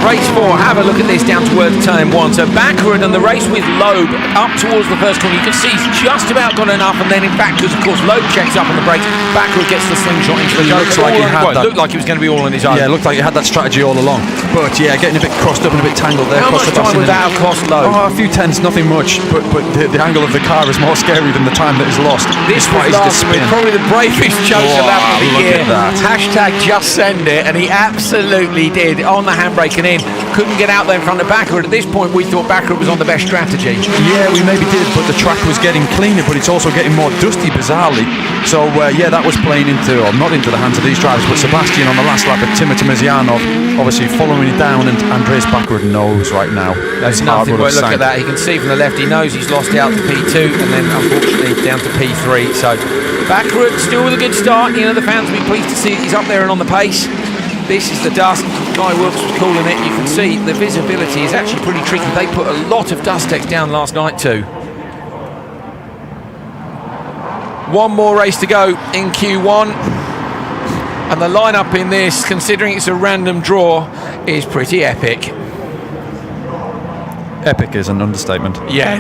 Race 4, have a look at this down towards turn 1. So Backrud and the race with Loeb up towards the first corner. You can see he's just about got enough, and then in fact, because of course Loeb checks up on the brakes, Backrud gets the slingshot into the Joker. Looks like he had that. It looked like he was going to be all on his own. Yeah, it looked like he had that strategy all along. But yeah, getting a bit crossed up and a bit tangled there. How much time would that have cost Loeb? Oh, a few tenths, nothing much. But the angle of the car is more scary than the time that is lost. This was last week, probably the bravest Joker lap of the year. Hashtag just send it, and he absolutely did on the handbrake and in. Couldn't get out there in front of Backrud. At this point, we thought Backrud was on the best strategy. Yeah, we maybe did, but the track was getting cleaner, but it's also getting more dusty, bizarrely. So yeah, that was playing into, or not into the hands of these drivers, but Sebastian on the last lap of Timozyanov, obviously following it down, and Andreas Backrud knows right now. There's nothing but look at that. He can see from the left, he knows he's lost out to P2, and then unfortunately down to P3. So Backrud still with a good start. You know, the fans will be pleased to see he's up there and on the pace. This is the dust. Guy Wilkes was calling it. You can see the visibility is actually pretty tricky. They put a lot of dust decks down last night too. One more race to go in Q1. And the lineup in this, considering it's a random draw, is pretty epic. Epic is an understatement. Yeah,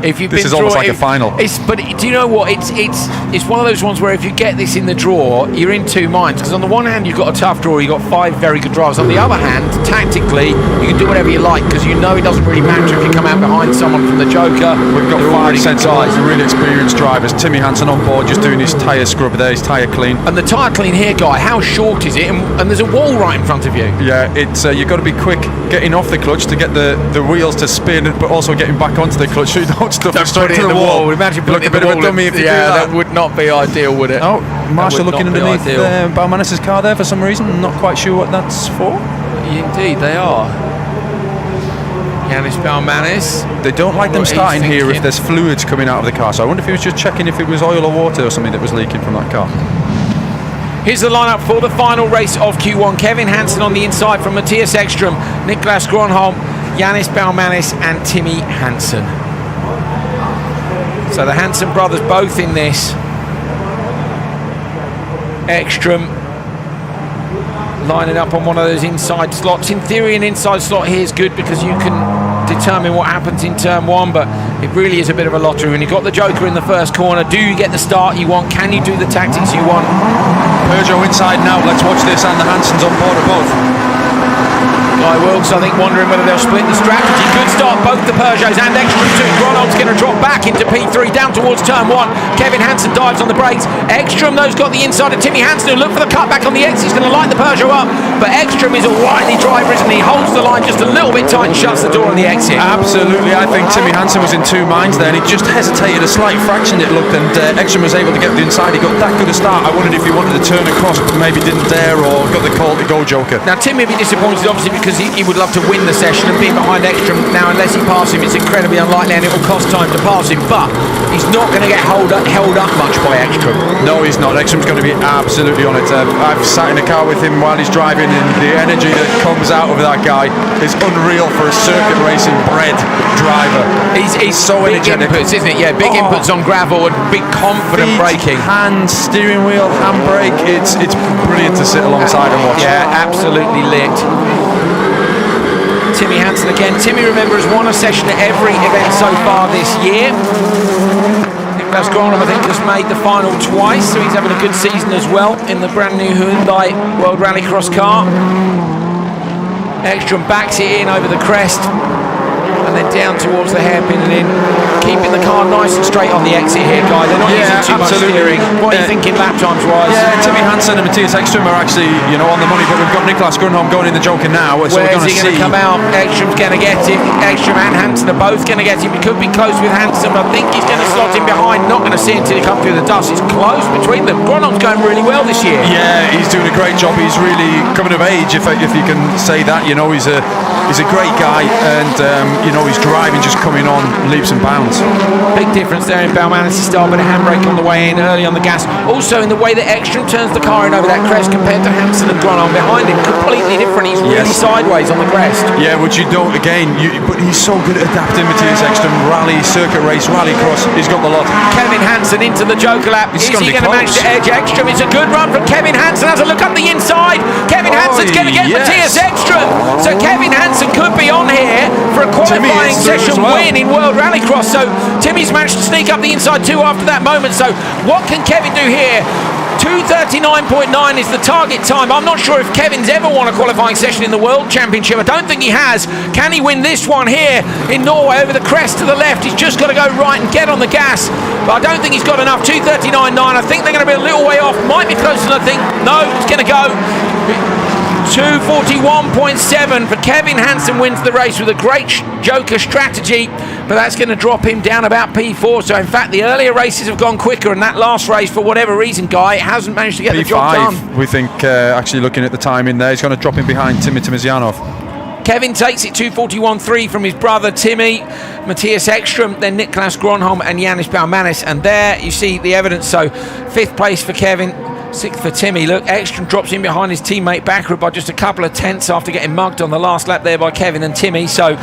If you've This been is through almost it, like a final. But do you know what? It's one of those ones where if you get this in the draw, you're in two minds. Because on the one hand, you've got a tough draw. You've got 5 very good drivers. On the other hand, tactically, you can do whatever you like because you know it doesn't really matter if you come out behind someone from the Joker. We've got 5 sensible, really experienced drivers. Timmy Hansen on board, just doing his tyre scrub there, his tyre clean. And the tyre clean here, Guy, how short is it? And there's a wall right in front of you. Yeah, it's you've got to be quick getting off the clutch to get the wheels to spin, but also getting back onto the clutch so you don't stuff it straight to the wall. Imagine you look a bit of a dummy if you do that. That would not be ideal, would it? Oh, Marshall looking underneath Baumanis' car there for some reason. I'm not quite sure what that's for. Indeed, they are. Yanis Baumanis. They don't like them starting here if there's fluids coming out of the car. So I wonder if he was just checking if it was oil or water or something that was leaking from that car. Here's the lineup for the final race of Q1. Kevin Hansen on the inside from Matthias Ekström, Niklas Gronholm, Yanis Baumanis and Timmy Hansen. So the Hansen brothers both in this. Ekström lining up on one of those inside slots. In theory, an inside slot here is good because you can determine what happens in turn 1, but it really is a bit of a lottery. When you've got the Joker in the first corner, do you get the start you want? Can you do the tactics you want? Peugeot inside now. Let's watch this, and the Hansens on board of both. Guy Wilkes, I think, wondering whether they'll split the strategy. Good start, both the Peugeots and Ekström too. Gronhold's going to drop back into P3, down towards turn 1. Kevin Hansen dives on the brakes. Ekström, though's got the inside of Timmy Hansen, who look for the cutback on the exit. He's going to light the Peugeot up, but Ekström is a wily driver, isn't he? Holds the line just a little bit tight and shuts the door on the exit. Absolutely, I think Timmy Hansen was in two minds there, and he just hesitated a slight fraction, it looked, and Ekström was able to get the inside. He got that good a start. I wondered if he wanted to turn across, but maybe didn't dare, or got the call to go Joker. Now Timmy will be disappointed, obviously, because he would love to win the session, and being behind Ekström now, unless he passes him, it's incredibly unlikely, and it will cost time to pass him. But he's not going to get held up much by Ekström. No, he's not. Ekström's going to be absolutely on it. I've sat in a car with him while he's driving, and the energy that comes out of that guy is unreal for a circuit racing bred driver. He's so big energetic. Inputs, isn't it? Yeah, big inputs on gravel and big confident braking. Hands, steering wheel, handbrake. It's brilliant to sit alongside and watch. Yeah, absolutely lit. Timmy Hansen again. Timmy, remember, has won a session at every event so far this year. Niklas Gronholm, I think, has made the final twice, so he's having a good season as well in the brand new Hyundai World Rallycross car. Ekström backs it in over the crest and then down towards the hairpin and in, keeping the car nice and straight on the exit here, Guy. They're not using too much steering. What are you thinking lap times wise? Yeah, Timmy Hansen and Matthias Ekström are actually, on the money, but we've got Niklas Gronholm going in the Joker now, so we're going to see. Where's he going to come out? Ekström's going to get him. Ekström and Hansen are both going to get him. He could be close with Hansen, but I think he's going to slot him behind. Not going to see him until he comes through the dust. It's close between them. Gronholm's going really well this year. Yeah, he's doing a great job. He's really coming of age, if you can say that. He's a great guy, and he's driving just coming on leaps and bounds. Big difference there in Baumanis' style, but a handbrake on the way in, early on the gas. Also in the way that Ekström turns the car in over that crest compared to Hansen and Gronholm behind him. Completely different. He's really sideways on the crest. Yeah, which you don't, but he's so good at adapting. Matthias Ekström, rally, circuit race, rallycross, he's got the lot. Kevin Hansen into the Joker lap. Is he going to manage to edge Ekström? It's a good run from Kevin Hansen. Has a look up the inside. Kevin Hansen's going to get Matthias Ekström. So Kevin Hansen could be on here for a qualifying session win in World Rallycross. So Timmy's managed to sneak up the inside too after that moment. So what can Kevin do here? 2:39.9 is the target time. I'm not sure if Kevin's ever won a qualifying session in the World Championship. I don't think he has. Can he win this one here in Norway over the crest to the left? He's just got to go right and get on the gas. But I don't think he's got enough. 2:39.9. I think they're going to be a little way off. Might be closer than I think. No, it's going to go. 2:41.7 for Kevin Hansen. Wins the race with a great Joker strategy, but that's going to drop him down about P4. So in fact the earlier races have gone quicker, and that last race, for whatever reason, Guy, hasn't managed to get the job done. We think actually looking at the time in there, he's going to drop him behind Timmy Timizyanov. Kevin takes it 2:41.3 from his brother Timmy, Matthias Ekström, then Niklas Gronholm and Yanis Baumanis, and there you see the evidence. So 5th place for Kevin, 6th for Timmy. Look, Ekström drops in behind his teammate Backrud by just a couple of tenths after getting mugged on the last lap there by Kevin and Timmy. So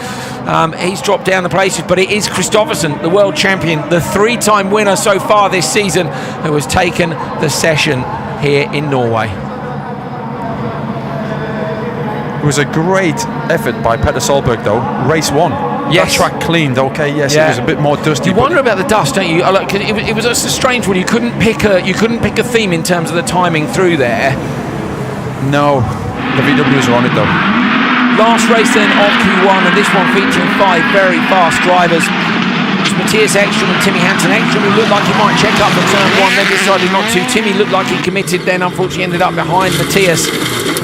he's dropped down the places, but it is Kristoffersen, the world champion, the 3-time winner so far this season, who has taken the session here in Norway. It was a great effort by Petter Solberg though. Race 1. Yes. That track cleaned, okay, yes, Yeah. it was a bit more dusty. You but wonder about the dust, don't you? Like, it was just a strange one. You couldn't pick a theme in terms of the timing through there. no, the VWs are on it though. Last race then of Q1, and this one featuring 5 very fast drivers. It's Matthias Ekstrom and Timmy Hansen. Ekstrom, who looked like he might check up for turn 1, then decided not to. Timmy looked like he committed, then unfortunately ended up behind Matthias.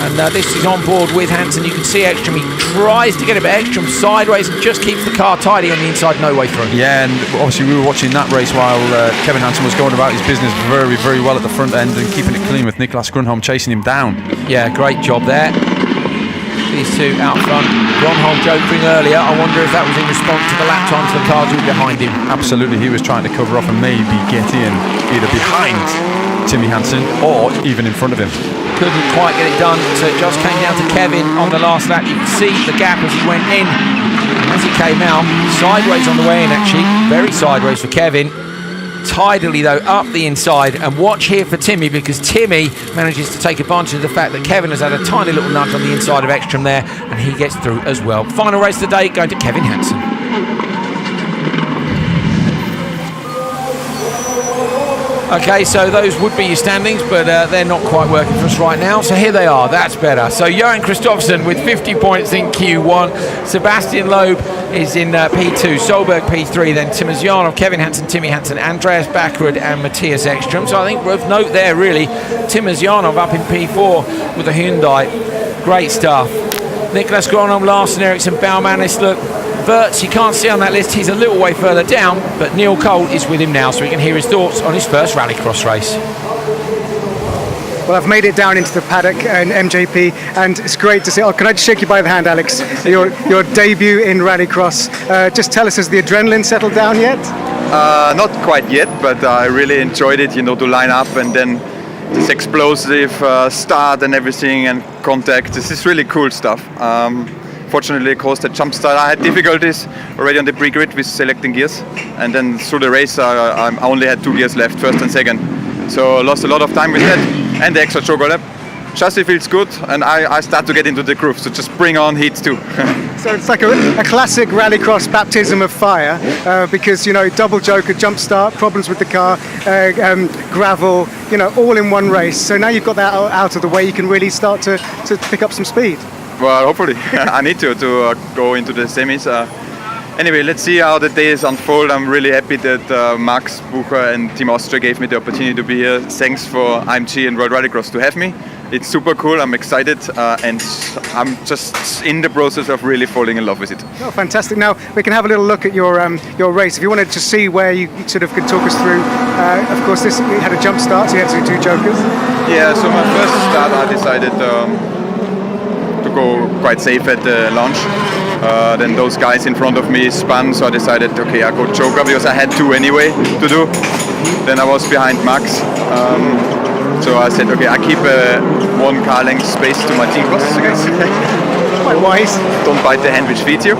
And this is on board with Hansen. You can see Ekstrom, he tries to get it, but Ekstrom sideways and just keeps the car tidy on the inside, no way through. Yeah, and obviously we were watching that race while Kevin Hansen was going about his business very, very well at the front end and keeping it clean with Niklas Grönholm chasing him down. Yeah, great job there. These two out front. Grönholm joking earlier. I wonder if that was in response to the lap times the cars who were behind him. Absolutely, he was trying to cover off and maybe get in either behind Timmy Hansen or even in front of him. Couldn't quite get it done, so it just came down to Kevin on the last lap. You can see the gap as he went in. As he came out, sideways on the way in actually. Very sideways for Kevin. Tidily though up the inside, and watch here for Timmy, because Timmy manages to take advantage of the fact that Kevin has had a tiny little nudge on the inside of Ekstrom there, and he gets through as well. Final race of the day going to Kevin Hansen. Okay, so those would be your standings, but they're not quite working for us right now. So here they are, that's better. So Johan Kristoffersson with 50 points in Q1. Sebastian Loeb is in P2, Solberg P3, then Timozyanov, Kevin Hansen, Timmy Hansen, Andreas Backrud and Matthias Ekstrom. So I think of note there really, Timozyanov up in P4 with a Hyundai. Great stuff. Niklas Grönholm, Larsen, Eriksson, Baumanis, look, Wirtz, you can't see on that list, he's a little way further down, but Neil Cole is with him now, so we can hear his thoughts on his first rallycross race. Well, I've made it down into the paddock in MJP, and it's great to see. Oh, can I just shake you by the hand, Alex? Your debut in rallycross. Just tell us, has the adrenaline settled down yet? Not quite yet, but I really enjoyed it, to line up and then this explosive start and everything and contact. This is really cool stuff. Fortunately, caused a jump start. I had difficulties already on the pre-grid with selecting gears, and then through the race I only had 2 gears left, first and second. So lost a lot of time with that, and the extra choke lap. Chassis feels good, and I start to get into the groove. So just bring on heats too. So it's like a classic rallycross baptism of fire, because double joker, jump start, problems with the car, gravel, all in one race. So now you've got that out of the way, you can really start to pick up some speed. Well, hopefully. I need to go into the semis. Anyway, let's see how the days unfold. I'm really happy that Max Bucher and Team Austria gave me the opportunity to be here. Thanks for IMG and World Rallycross to have me. It's super cool. I'm excited, and I'm just in the process of really falling in love with it. Oh, fantastic! Now we can have a little look at your race. If you wanted to see where you sort of could talk us through. Of course, this you had a jump start, so you had to do 2 jokers. Yeah. So my first start, I decided to go quite safe at the launch. Then those guys in front of me spun, so I decided, okay, I go joker because I had 2 anyway to do. Then I was behind Max. So I said, okay, I keep 1 car length space to my team boss, I guess. Quite wise. Don't bite the hand which feeds you.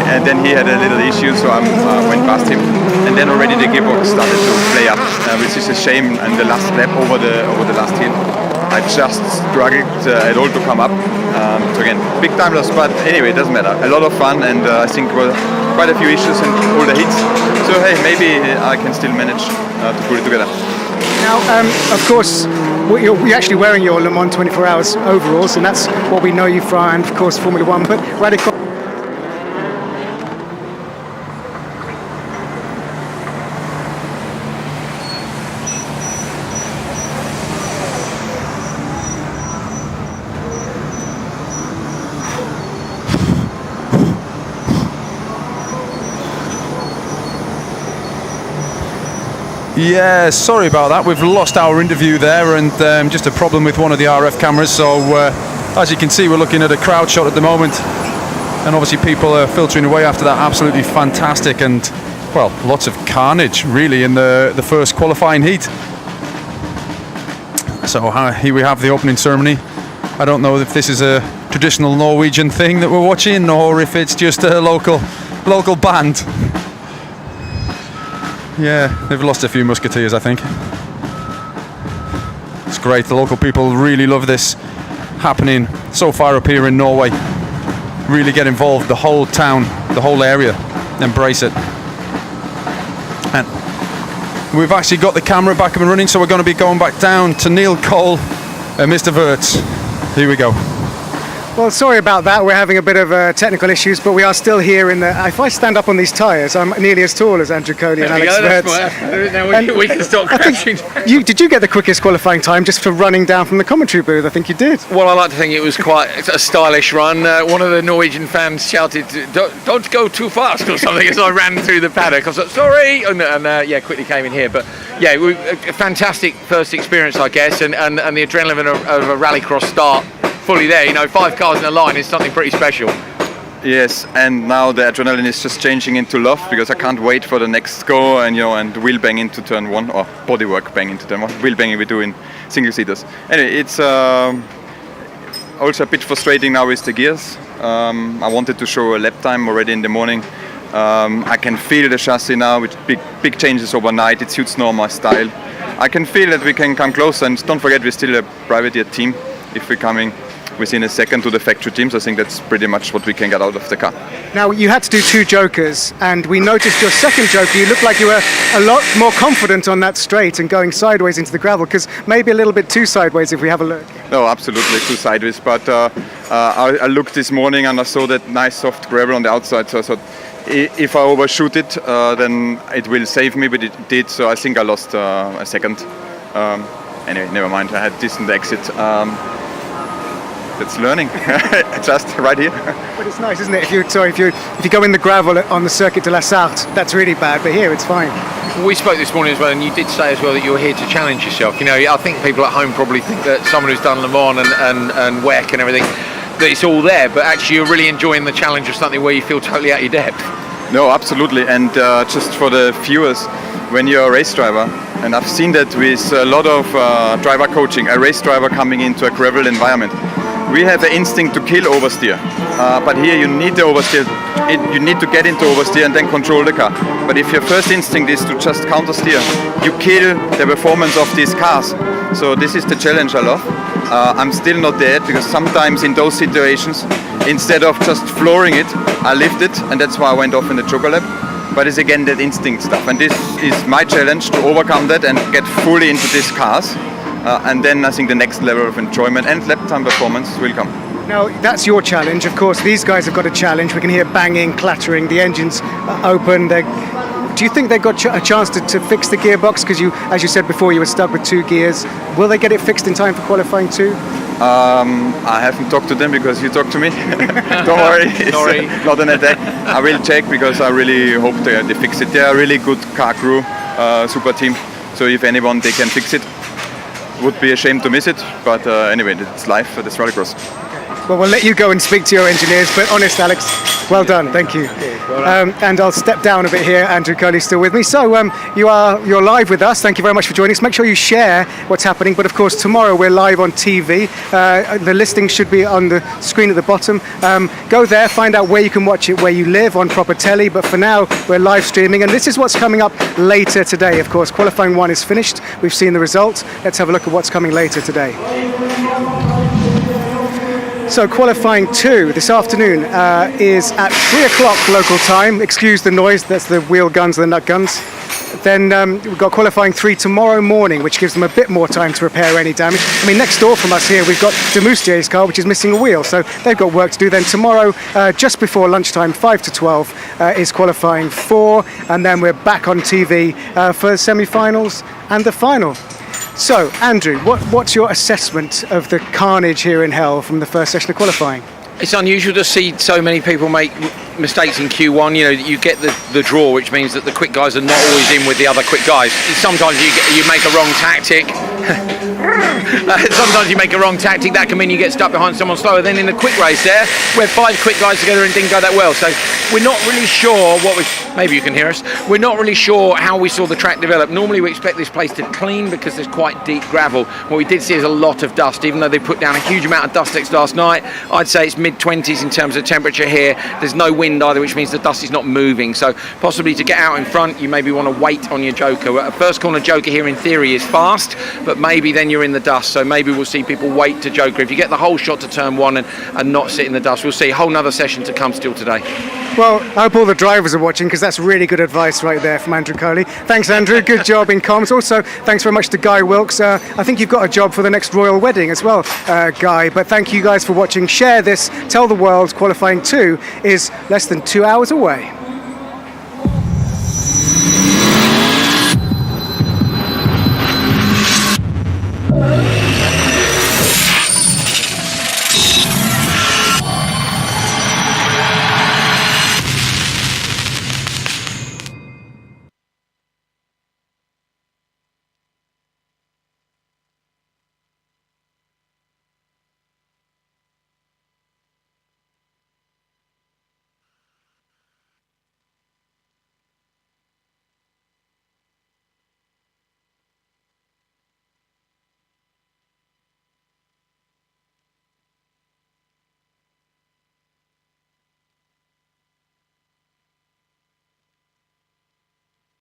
And then he had a little issue, so I went past him. And then already the gearbox started to play up, which is a shame. And the last lap over the last hill, I just struggled at all to come up. So again, big time loss, but anyway, it doesn't matter. A lot of fun, and I think quite a few issues and all the hits. So hey, maybe I can still manage to put it together. Now, of course, you're actually wearing your Le Mans 24 Hours overalls, and that's what we know you from, and of course Formula 1, but rallycross. Yeah, sorry about that. We've lost our interview there, and just a problem with one of the RF cameras. So as you can see, we're looking at a crowd shot at the moment, and obviously people are filtering away after that. Absolutely fantastic, and well, lots of carnage really in the first qualifying heat. So here we have the opening ceremony. I don't know if this is a traditional Norwegian thing that we're watching, or if it's just a local band. Yeah, they've lost a few musketeers, I think. It's great. The local people really love this happening so far up here in Norway. really get involved. The whole town, the whole area, embrace it. And we've actually got the camera back up and running, so we're going to be going back down to Neil Cole and Mr. Wirtz. Here we go. Well, sorry about that. We're having a bit of technical issues, but we are still here in the... If I stand up on these tyres, I'm nearly as tall as Andrew Coley and Alex Wirtz. Now we can start crashing. Did you get the quickest qualifying time just for running down from the commentary booth? I think you did. Well, I like to think it was quite a stylish run. One of the Norwegian fans shouted, don't go too fast or something as I ran through the paddock. I was like, sorry, and quickly came in here. But yeah, a fantastic first experience, I guess, and the adrenaline of a rallycross start fully there. 5 cars in a line is something pretty special. Yes, and now the adrenaline is just changing into love because I can't wait for the next go and wheel bang into turn 1 or bodywork bang into turn 1. Wheel banging we do in single seaters. Anyway, it's also a bit frustrating now with the gears. I wanted to show a lap time already in the morning. I can feel the chassis now with big changes overnight. It suits now my style. I can feel that we can come closer, and don't forget we're still a privateer team. If we're coming within a second to the factory teams, I think that's pretty much what we can get out of the car. Now, you had to do 2 jokers, and we noticed your second joker, you looked like you were a lot more confident on that straight and going sideways into the gravel, because maybe a little bit too sideways if we have a look. No, absolutely too sideways, but I looked this morning and I saw that nice soft gravel on the outside, so I thought if I overshoot it, then it will save me, but it did, so I think I lost a second. Anyway, never mind, I had decent exit. That's learning, just right here. But it's nice, isn't it? If you go in the gravel on the Circuit de la Sarthe, that's really bad, but here it's fine. We spoke this morning as well, and you did say as well that you were here to challenge yourself. I think people at home probably think that someone who's done Le Mans and WEC and everything, that it's all there, but actually you're really enjoying the challenge of something where you feel totally out of your depth. No, absolutely, and just for the viewers, when you're a race driver, and I've seen that with a lot of driver coaching, a race driver coming into a gravel environment, we have an instinct to kill oversteer, but here you need the oversteer. You need to get into oversteer and then control the car. But if your first instinct is to just countersteer, you kill the performance of these cars. So this is the challenge I love. I'm still not there because sometimes in those situations, instead of just flooring it, I lift it, and that's why I went off in the joker lap. But it's again that instinct stuff, and this is my challenge to overcome that and get fully into these cars. And then I think the next level of enjoyment and lap time performance will come. Now, that's your challenge. Of course, these guys have got a challenge. We can hear banging, clattering, the engine's open. Do you think they've got a chance to fix the gearbox? Because as you said before, you were stuck with 2 gears. Will they get it fixed in time for qualifying 2? I haven't talked to them because you talked to me. Don't worry, it's not an attack. I will check because I really hope they fix it. They're a really good car crew, super team. So if anyone, they can fix it. Would be a shame to miss it, but anyway, it's life for this rallycross. Well, we'll let you go and speak to your engineers, but honest, Alex, well done, thank you. And I'll step down a bit here. Andrew Coley's still with me. So you're live with us. Thank you very much for joining us. Make sure you share what's happening. But of course, tomorrow we're live on TV. The listing should be on the screen at the bottom. Go there, find out where you can watch it, where you live on proper telly. But for now, we're live streaming, and this is what's coming up later today. Of course, qualifying 1 is finished. We've seen the result. Let's have a look at what's coming later today. So qualifying 2 this afternoon is at 3 o'clock local time. Excuse the noise, that's the wheel guns and the nut guns. Then we've got qualifying 3 tomorrow morning, which gives them a bit more time to repair any damage. I mean, next door from us here, we've got de Moustier's car, which is missing a wheel, so they've got work to do. Then tomorrow, just before lunchtime, 5 to 12, is qualifying 4, and then we're back on TV for the semi-finals and the final. So, Andrew, what's your assessment of the carnage here in Hell from the first session of qualifying? It's unusual to see so many people make mistakes in Q1. You get the draw, which means that the quick guys are not always in with the other quick guys. Sometimes you make a wrong tactic. Sometimes you make a wrong tactic. That can mean you get stuck behind someone slower. Then in the quick race there, we had 5 quick guys together and didn't go that well. So we're not really sure maybe you can hear us. We're not really sure how we saw the track develop. Normally we expect this place to clean because there's quite deep gravel. What we did see is a lot of dust, even though they put down a huge amount of dust X last night. I'd say it's mid-20s in terms of temperature here. There's no wind either, which means the dust is not moving. So possibly to get out in front, you maybe want to wait on your joker. A first corner joker here in theory is fast, but maybe then you're you're in the dust. So maybe we'll see people wait to Joker. If you get the whole shot to turn one and not sit in the dust, we'll see a whole nother session to come still today. Well, I hope all the drivers are watching, because that's really good advice right there from Andrew Coley. Thanks, Andrew. Good job in comms. Also, thanks very much to Guy Wilkes. I think you've got a job for the next royal wedding as well, Guy. But thank you guys for watching. Share this. Tell the world qualifying 2 is less than 2 hours away.